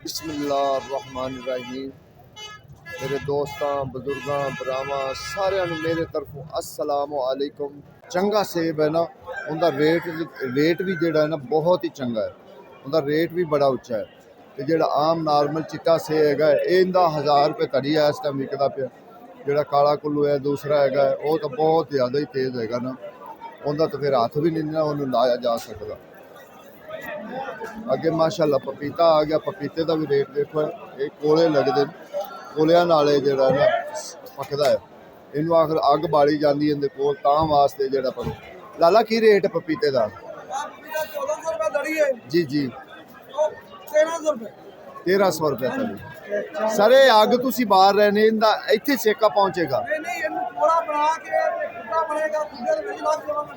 बिस्मिल्लाहिर्रहमानिर्रहीम। मेरे दोस्तों बजुर्गों भरावां सारिਆਂ ਨੂੰ मेरे तरफों अस्सलाम वालेकुम। चंगा सेब है ना, उनका रेट भी ਜਿਹੜਾ है ना बहुत ही चंगा है, उनका रेट भी बड़ा उच्चा है। तो ਜਿਹੜਾ आम नॉर्मल चिट्टा सेब हैगा ਇਹਦਾ 1000 रुपये तड़ी है इस टाइम विकदा पिया। ਜਿਹੜਾ काला कुल्लू है दूसरा हैगा वो तो बहुत ज़्यादा ही तेज़ हैगा ना, उनका तो फिर हाथ भी नहीं ना उन्होंने लाया जा सकता। अगे माशाअल्लाह पपीता आ गया, पपीते का भी रेट देखो, ये कोले लगते कोलिया नाल जिहड़ा ना पकदा है, इनू आखिर अग बाली जाती है कोल तां वास्ते जिहड़ा पर। लाला की रेट है पपीते का? 1400 रुपए दड़ी है जी जी, 1300 रुपए 1300 रुपये तड़ी। सर ये अग तुसी बाहर रहने इनका इत्थे सेका पहुंचेगा? नहीं इन्हें थोड़ा बना के कितना बनेगा कुकर में मिला के देवांगे।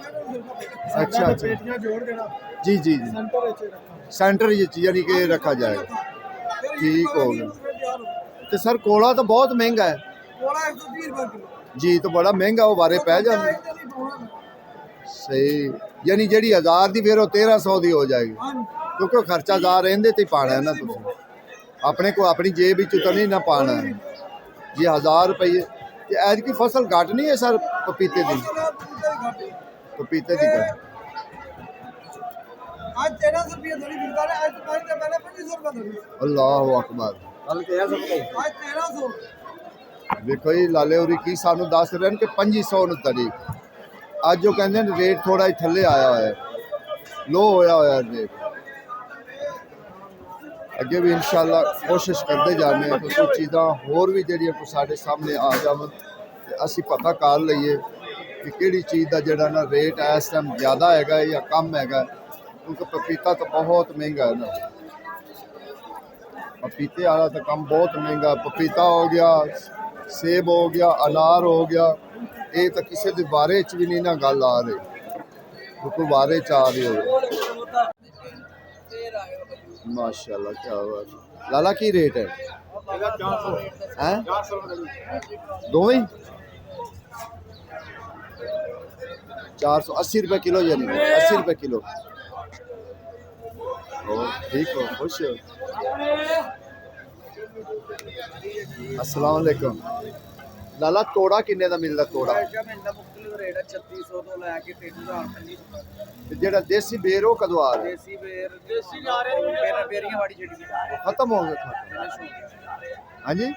अच्छा अच्छा, पेटियां जोड़ देना जी जी जी, सेंटर ਵਿੱਚ ਰੱਖਾਂ सेंटर यानी कि रखा जाएगा। ठीक हो गया। तो सर कोला तो बहुत महंगा है कोला 130 रुपए किलो जी, तो बड़ा महंगा वो बारे पै जाते। सही, यानी जी 1000 की फिर 1300 की हो जाएगी, क्योंकि खर्चा ज़्यादा रेंदे ते पाना है ना, तुम अपने को अपनी जेब तो नहीं ना पाना है जी। 1000 रुपये ऐज की फसल घट नहीं है सर पपीते की? पपीते की घट आज 1300 रुपए दड़ी मिलता है, आज तो पहले 2500 रुपए दड़ी। अल्लाह अकबर। कल 1300 आज 1300 देखो जी लाले होरी की सानू दस रहे हैं कि 2500 ਨੂੰ तड़ी। ਅੱਜ जो कहते हैं रेट थोड़ा ही थले आया हुआ है, लो होया हुआ रेट। अगे भी इंशाल्लाह कोशिश करते जाने तो कुछ चीज़ां होर भी जड़ियां को साढ़े सामने आ जावन ते असी पता कर लईए कि किहड़ी चीज़ का जिहड़ा ना रेट इस टाइम ज़्यादा हैगा या कम हैगा, क्योंकि पपीता तो बहुत महंगा है ना। पपीते वाला तो काम बहुत महंगा, पपीता हो गया, सेब हो गया, अनार हो गया, ये तो किसी के बारे च भी नहीं ना गल आ रही, क्योंकि बारे च आ रही हो। माशाल्लाह क्या बात। लाला की रेट है? 480 रुपये किलो, यानी 80 रुपये किलो। ठीक हो, खुश हो? अस्सलाम वालेकुम। लाला तोड़ा किन्ने का मिलता? तोड़ा रेट है 3600 तो लेके 3000 ते जेड़ा देसी बेर वो कदों आ रहा? देसी बेर देसी जा रहे हैं बेरियां वाली जेडी खत्म हो गया? हाँ जी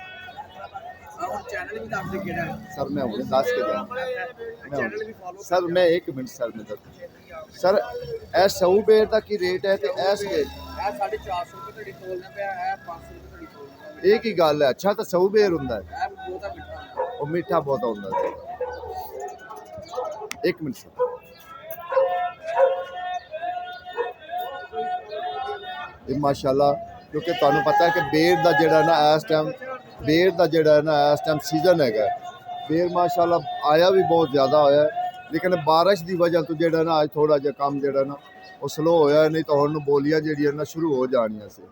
और चैनल भी दाम दे केड़ा है सर, मैं हूँ 10 के चैनल भी फॉलो सर, मैं 1 मिनट सर में दस सर ए सऊ बेर का की रेट है ते ऐस के 450 रुपए तड़ी तोलने पे है 500 रुपए तड़ी तोलने एक ही गल है। अच्छा तो सऊ बेर हुंदा है, है बहुत मीठा वो मीठा बहुत हुंदा है। 1 मिनट सर। ये माशाल्लाह, क्योंकि तुहानू पता है कि बेर का जिहड़ा ना इस टाइम बेर का जिहड़ा ना इस टाइम सीजन हैगा, बेर माशाल्लाह आया भी बहुत ज़्यादा होया है, लेकिन बारिश की वजह तो जिहड़ा ना अज थोड़ा जिहा काम जिहड़ा ना वो स्लो होया, नहीं तो हुण बोलियां जिहड़ियां ना शुरू हो जाणियां सी।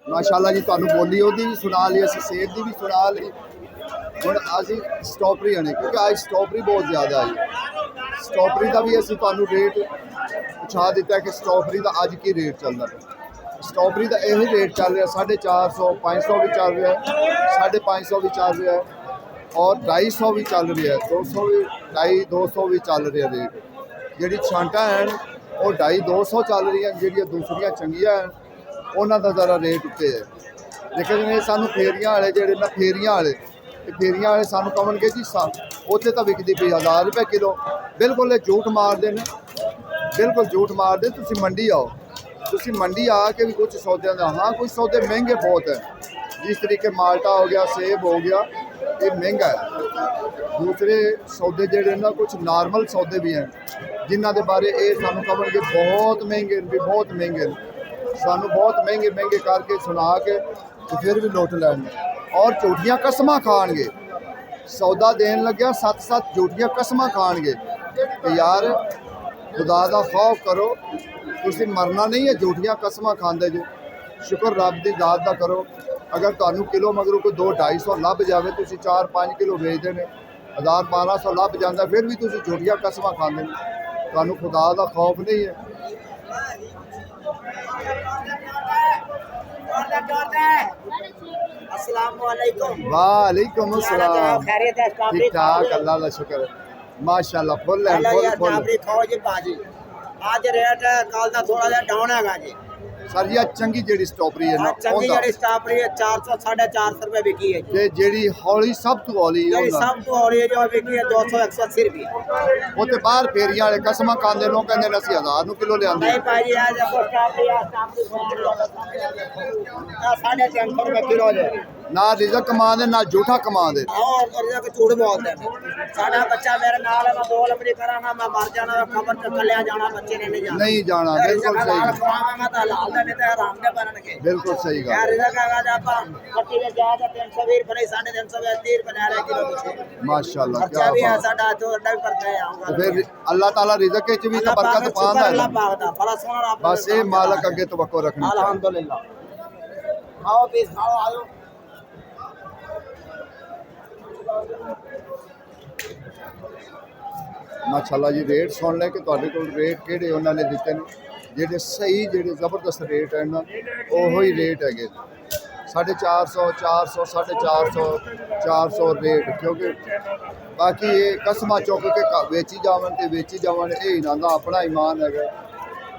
माशाल्लाह जी तुहानू बोली ओहदी भी सुना ली, असीं सेब की भी सुना ली, हुण असीं स्ट्रॉबेरी आने, क्योंकि अज स्ट्रॉबेरी बहुत ज़्यादा आई। स्ट्रॉबेरी का भी असीं तुहानू रेट पुछा दिता है कि स्ट्रॉबेरी का अज की रेट चल रहा है। स्ट्रॉबेरी का यही रेट चल रहा है 450, 500 भी चल रहा है, 550 भी चल रहा है, और 250 भी चल रही है, 200 भी 250 भी चल रहा है रेट। जी छांटा हैं वो 250 चल रही हैं, जी दूसरिया चंगिया हैं उन्हों का ज़रा रेट उत्ते है। लेकिन ये सानू फेरियां वाले जोड़े ना फेरियां वाले सानू कहोगे जी उत्थे तो विकती पई 1000 रुपये किलो। बिल्कुल ये झूठ मारते हैं, बिल्कुल झूठ मारते। तुसी मंडी आओ, तुसी मंडी आके भी कुछ सौदे का, हाँ कुछ सौदे महंगे बहुत हैं, जिस तरीके माल्टा हो गया, सेब हो गया, ये महंगा है। दूसरे सौदे जोड़े ना कुछ नॉर्मल सौदे भी हैं, जिन्हों के बारे ये सानू कहोगे बहुत महंगे भी बहुत महंगे, सानू बहुत महंगे महंगे करके सुना के तो फिर भी लुट लैंगे और झूठियाँ कसमां खाणगे। सौदा देन लग्या 7-7 झूठियाँ कसमां खाणगे। तो यार खुदा का खौफ करो, तुसी मरना नहीं है, झूठियाँ कसमां खांदे जो। शुक्र रब की ज़ात का करो, अगर तुहानू किलो मगरों कोई 200-250 लभ जाए, तुसी 4-5 किलो बेचते हैं, 1000-1200 लभ जाता, फिर भी तुसी झूठियाँ कसमां खांदे, तुहानू खुदा का खौफ नहीं है। अस्सलामुअलैकुम। वालेकुम अस्सलाम। खैरियत है? स्ट्रॉबेरी ठीक ठाक, खाओगे? अल्लाह का शुक्र है। माशाल्लाह फुल है, हेलो फुल यार, फुल। स्ट्रॉबेरी खाओ जी बाजी। आज रेट कल का थोड़ा जिहा डाउन हैगा जी। सर जी चंगी जेड़ी स्ट्रॉबेरी है ना आज चंगी ਉਹਦਾ ਜਿਹੜੀ स्ट्रॉबेरी है 400 450 रुपए बिकी है जी। ਤੇ ਜਿਹੜੀ ਹੌਲੀ ਸਭ ਤੋਂ ਹੌਲੀ ਜਿਹੜੀ ਉਹਦਾ सब तो हौली है जो बिकी है 200 180 रुपए। ਉਹ ਤੇ ਬਾਹਰ ਫੇਰੀਆਂ ਵਾਲੇ ਕਸਮਾਂ ਖਾਂਦੇ ਲੋਕ ਕਹਿੰਦੇ ਨੇ ਅਸੀਂ 1000 ਨੂੰ ਕਿਲੋ ਲਿਆਂਦੇ नहीं भाई आज आपको स्ट्रॉबेरी साढ़े 300 रुपए किलो है। ਨਾ ਰਿਜ਼ਕ ਕਮਾਉਂਦੇ ਨਾ ਝੂਠਾ ਕਮਾਉਂਦੇ और का झूठ बोलते हैं। साडा बच्चा मेरे नाल है, मैं दो लंबी करांगा, मैं मर जाना, खबर तो कल्या जाना, बच्चे ने नहीं जाना। नहीं जाना, बिल्कुल सही। खवावांगा तो हलाल दे, नहीं तो हराम दे बनणगे। बिल्कुल सही गल यार रिज़क आगा जा पा पट्टी में जा 320 रुपए 350 बना रहे किलो कुछ। माशाल्लाह क्या खर्चा भी है बात। साडा तो अड्डा भी करते हैं तो फिर अल्लाह ताला रिज़क च भी तो बरकत पांदा अल्लाह है। पाक दा बड़ा सोना रब बस ये मालक अगे तवक्को रखनी चाहिए। अल्हम्दुलिल्लाह। खाओ पीस खाओ आयो। ਮਾਸ਼ਾਅੱਲਾ ਜੀ ਰੇਟ ਸੁਣ ਲੈ ਕਿ ਤੁਹਾਡੇ ਕੋਲ ਰੇਟ ਕਿਹੜੇ ਉਹਨਾਂ ਨੇ ਦਿੱਤੇ ਨੇ ਜਿਹੜੇ ਸਹੀ ਜਿਹੜੇ ਜ਼ਬਰਦਸਤ ਰੇਟ ਹੈ ਨਾ ਉਹੋ ਹੀ ਰੇਟ ਹੈਗੇ 450 400 450 400 ਰੇਟ ਕਿਉਂਕਿ ਬਾਕੀ ਇਹ ਕਸਮਾਂ ਚੁੱਕ ਕੇ ਵੇਚੀ ਜਾਵਣ ਤੇ ਵੇਚੀ ਜਾਵਣ ਇਹ ਇਹਨਾਂ ਦਾ ਆਪਣਾ ਈਮਾਨ ਹੈਗਾ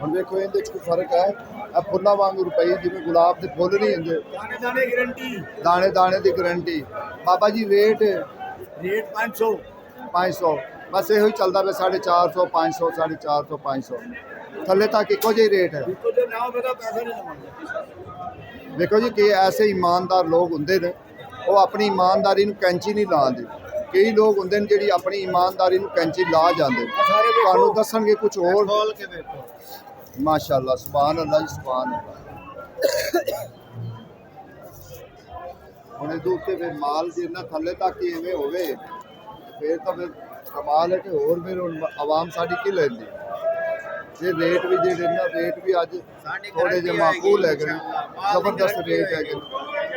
ਹੁਣ ਵੇਖੋ ਇਹਦੇ ਚ ਕੋਈ ਫਰਕ ਹੈ ਇਹ ਫੁੱਲਾਂ ਵਾਂਗੂ ਰੁਪਏ ਜਿਵੇਂ ਗੁਲਾਬ ਦੇ ਫੁੱਲ ਨਹੀਂ ਹੁੰਦੇ दाने दाने गारंटी। ਦਾਣੇ ਦਾਣੇ ਦੀ guarantee Baba ji rate rate 500। 500 बस ਇਹੋ ਹੀ ਚੱਲਦਾ ਪਿਆ 450 500 450 500 ਥੱਲੇ ਤੱਕ ਇੱਕੋ ਜਿਹਾ ਹੀ ਰੇਟ ਹੈ इसको जो ना मेरा पैसा नहीं लगा। ਦੇਖੋ ਜੀ ਕਿ ਐਸੇ ਇਮਾਨਦਾਰ ਲੋਕ ਹੁੰਦੇ ਨੇ ਉਹ ਆਪਣੀ ਇਮਾਨਦਾਰੀ ਨੂੰ ਕੈਂਚੀ ਨਹੀਂ ਲਾਉਂਦੇ ਕਈ ਲੋਕ ਹੁੰਦੇ ਨੇ ਜਿਹੜੀ ਆਪਣੀ ਇਮਾਨਦਾਰੀ ਨੂੰ ਕੈਂਚੀ ਲਾ ਜਾਂਦੇ ਨੇ ਤੁਹਾਨੂੰ ਦੱਸਣਗੇ ਕੁਝ ਹੋਰ खोल के देखो। ਮਾਸ਼ਾਅੱਲਾ ਸੁਭਾਨ ਅੱਲਾਹ ਜੀ ਸੁਭਾਨ ਅੱਲਾਹ ਹੁਣ ਇਹਦੇ ਉੱਤੇ ਫਿਰ ਮਾਲ ਜੇ ਨਾ ਥੱਲੇ ਤੱਕ ਹੀ ਐਵੇਂ ਹੋਵੇ ਫਿਰ ਤਾਂ ਫਿਰ ਕਮਾਲ ਹੈ ਕਿ ਹੋਰ ਫਿਰ ਹੁਣ ਆਵਾਮ ਸਾਡੀ ਕੀ ਲੈਂਦੀ ਇਹ ਰੇਟ ਵੀ ਜਿਹੜੇ ਨਾ ਰੇਟ ਵੀ ਅੱਜ ਥੋੜੇ ਜਿਹੇ ਮਾਕੂਲ ਹੈਗੇ ਨੇ ਜ਼ਬਰਦਸਤ ਰੇਟ ਹੈਗੇ ਨੇ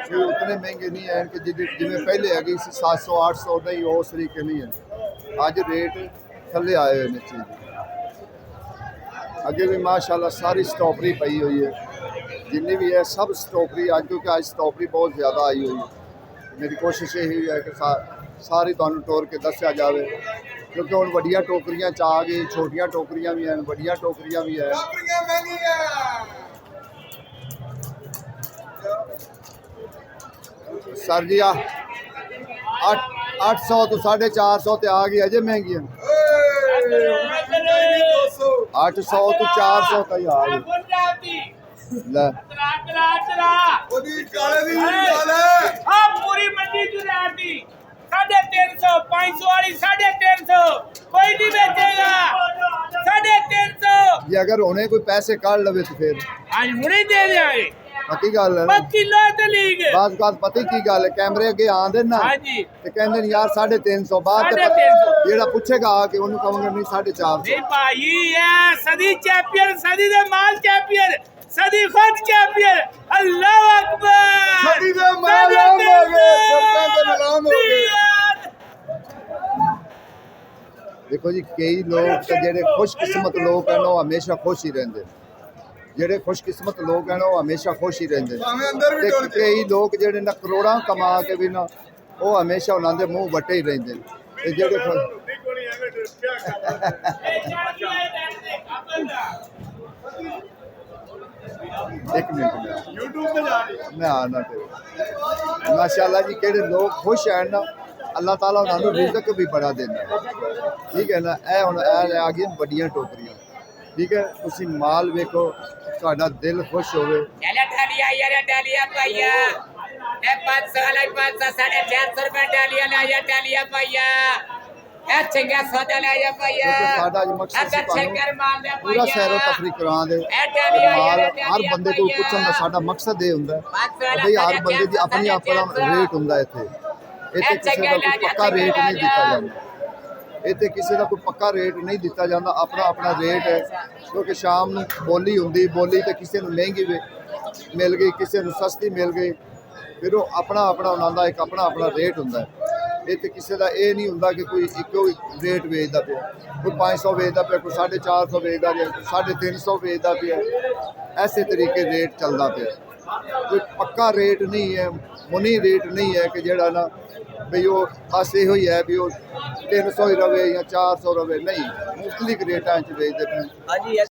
ਕੋਈ ਉਤਨੇ ਮਹਿੰਗੇ ਨਹੀਂ ਹੈ ਕਿ ਜਿਵੇਂ ਪਹਿਲੇ ਹੈਗੇ ਸੀ 700 800 ਨਹੀਂ ਉਸ ਤਰੀਕੇ ਨਹੀਂ ਹੈ ਅੱਜ ਰੇਟ ਥੱਲੇ ਆਏ ਹੋਏ ਨੇ ਚੀਜ਼ ਅੱਗੇ ਵੀ ਮਾਸ਼ਾਅੱਲਾ ਸਾਰੀ ਸਟ੍ਰਾਬੇਰੀ ਪਈ ਹੋਈ ਹੈ ਜਿੰਨੀ ਵੀ ਹੈ ਸਭ ਸਟ੍ਰਾਬੇਰੀ ਅੱਜ ਕਿਉਂਕਿ ਅੱਜ ਸਟ੍ਰਾਬੇਰੀ ਬਹੁਤ ਜ਼ਿਆਦਾ ਆਈ ਹੋਈ ਹੈ ਮੇਰੀ ਕੋਸ਼ਿਸ਼ ਇਹ ਹੀ ਹੈ ਕਿ ਸਾਰੀ ਤੁਹਾਨੂੰ ਤੋੜ ਕੇ ਦੱਸਿਆ ਜਾਵੇ ਕਿਉਂਕਿ ਹੁਣ ਵੱਡੀਆਂ ਟੋਕਰੀਆਂ ਚ ਆ ਗਈ ਛੋਟੀਆਂ ਟੋਕਰੀਆਂ ਵੀ ਹਨ ਵੱਡੀਆਂ ਟੋਕਰੀਆਂ ਵੀ ਹੈ टोकरियां महंगी है। ਸਰ ਜੀ ਆ 800 ਤੋਂ 450 ਤੇ ਆ ਗਈ ਅਜੇ ਮਹਿੰਗੀਆਂ 800 ਤੋਂ 400 ਤੱਕ ਆ ਗਈ ਲੈ ओदी काले दी गाल है। पूरी मंडी जुराती 350 500 वाली 350 कोई नहीं बेचेगा 350 ਜੇ ਅਗਰ ਉਹਨੇ ਕੋਈ ਪੈਸੇ ਕੱਢ ਲਵੇ ਤਾਂ ਫਿਰ आज मुझे दे देंगे ਪੱਕੀ ਗੱਲ ਹੈ ਨਾ 5 किलो दलीग ਬਾਤ ਪਤਾ ਕੀ ਗੱਲ ਹੈ ਕੈਮਰੇ ਅੱਗੇ ਆਂਦੇ ਨਾ हाँ जी ਤੇ ਕਹਿੰਦੇ ਨੇ ਯਾਰ 350 ਬਾਅਦ ਤੇ 350 ਜਿਹੜਾ ਪੁੱਛੇਗਾ ਆ ਕੇ ਉਹਨੂੰ ਕਹਾਂਗੇ ਨਹੀਂ 450 नहीं भाई ये सदी चैंपियन सदी दे माल चैंपियन सदी खुद चैंपियन अल्लाह अकबर सदी दे माल आम हो गए, सड़कों पे नीलाम हो गए। ਦੇਖੋ ਜੀ ਕਈ ਲੋਕ ਤੇ ਜਿਹੜੇ ਖੁਸ਼ਕਿਸਮਤ ਲੋਕ ਹਨ ਉਹ ਹਮੇਸ਼ਾ ਖੁਸ਼ ਹੀ ਰਹਿੰਦੇ ਨੇ ਜਿਹੜੇ ਖੁਸ਼ਕਿਸਮਤ ਲੋਕ ਹਨ ਉਹ ਹਮੇਸ਼ਾ ਖੁਸ਼ ਹੀ ਰਹਿੰਦੇ ਨੇ भाਵੇਂ अंदर भी ਤੇ डोल के। ਕਈ ਲੋਕ ਜਿਹੜੇ ਨਾ ਕਰੋੜਾਂ ਕਮਾ ਕੇ ਵੀ ਨਾ ਉਹ ਹਮੇਸ਼ਾ ਉਹਨਾਂ ਦੇ ਮੂੰਹ ਵੱਟੇ ਹੀ ਰਹਿੰਦੇ ਨੇ ਤੇ ਜਿਹੜੇ ਇੱਕ ਮਿੰਟ YouTube पे जा रही। ਮੈਂ ਆਣਾ ਤੇ ਮਾਸ਼ਾਅੱਲਾ ਜੀ ਕਿਹੜੇ ਲੋਕ ਖੁਸ਼ ਹਨ ਨਾ ਅੱਲਾਹ ਤਾਲਾ ਉਹਨਾਂ ਨੂੰ ਰਿਜ਼ਕ ਵੀ ਬੜਾ ਦਿੰਦਾ ਹੈ। ਠੀਕ ਹੈ ਨਾ ਇਹ ਹੁਣ ਇਹ ਆ ਗਈਆਂ ਵੱਡੀਆਂ ਟੋਕਰੀਆਂ ਠੀਕ ਹੈ ਤੁਸੀਂ ਮਾਲ ਵੇਖੋ ਤੁਹਾਡਾ ਦਿਲ ਖੁਸ਼ ਹੋਵੇ चले डालिया यार डालिया भैया ए 500 वाला 500 450 रुपए डालिया ना या डालिया भैया ए चंगा सौदा ले या भैया ਕਿਉਂਕਿ ਸਾਡਾ ਅੱਜ ਮਕਸਦ ਸੀ अगर चेकर ਤੁਹਾਨੂੰ माल दे ਪੂਰਾ भैया ਸੈਰੋ ਤਫਰੀਕ ਕਰਾਂ ਦੇ ए डालिया ਮਾਲ यार ਹਰ ਬੰਦੇ ਕੋਲ ਪੁੱਛਣ ਦਾ ਸਾਡਾ ਮਕਸਦ ਇਹ ਹੁੰਦਾ ਹੈ ਬਈ ਹਰ ਬੰਦੇ ਦੀ ਆਪਣੀ ਆਪਣਾ ਰੇਟ ਹੁੰਦਾ ਇੱਥੇ ਇੱਥੇ ਕਿਸੇ ਦਾ ਕੋਈ ਪੱਕਾ ਰੇਟ ਨਹੀਂ ਦਿੱਤਾ ਜਾਂਦਾ ਇੱਥੇ ਕਿਸੇ ਦਾ ਕੋਈ ਪੱਕਾ ਰੇਟ ਨਹੀਂ ਦਿੱਤਾ ਜਾਂਦਾ ਆਪਣਾ ਆਪਣਾ ਰੇਟ ਹੈ ਕਿਉਂਕਿ ਸ਼ਾਮ ਨੂੰ ਬੋਲੀ ਹੁੰਦੀ ਬੋਲੀ ਤੇ ਕਿਸੇ ਨੂੰ ਮਹਿੰਗੀ ਮਿਲ ਗਈ ਕਿਸੇ ਨੂੰ ਸਸਤੀ ਮਿਲ ਗਈ ਫਿਰ ਉਹ ਆਪਣਾ ਆਪਣਾ ਉਹਨਾਂ ਦਾ ਇੱਕ ਆਪਣਾ ਆਪਣਾ ਰੇਟ ਹੁੰਦਾ ਹੈ ਇੱਥੇ ਕਿਸੇ ਦਾ ਇਹ ਨਹੀਂ ਹੁੰਦਾ ਕਿ ਕੋਈ ਇੱਕੋ ਹੀ ਰੇਟ ਵੇਚਦਾ ਪਿਆ ਕੋਈ 500 ਵੇਚਦਾ ਪਿਆ ਕੋਈ 450 ਵੇਚਦਾ ਪਿਆ ਕੋਈ 350 ਵੇਚਦਾ ਪਿਆ ਐਸੇ ਤਰੀਕੇ ਰੇਟ ਚੱਲਦਾ ਪਿਆ ਕੋਈ ਪੱਕਾ ਰੇਟ ਨਹੀਂ ਹੈ, ਮੁਨੀ ਰੇਟ ਨਹੀਂ ਹੈ ਕਿ ਜਿਹੜਾ ਨਾ ਵੀ ਉਹ ਬਸ ਇਹੋ ਹੀ ਹੈ ਵੀ ਉਹ 300 ਹੀ ਰਵੇ ਜਾਂ 400 ਰਵੇ, ਨਹੀਂ ਮੁਖਤਲਿਫ ਰੇਟਾਂ 'ਚ ਵੇਚਦੇ ਪਏ। ਹਾਂਜੀ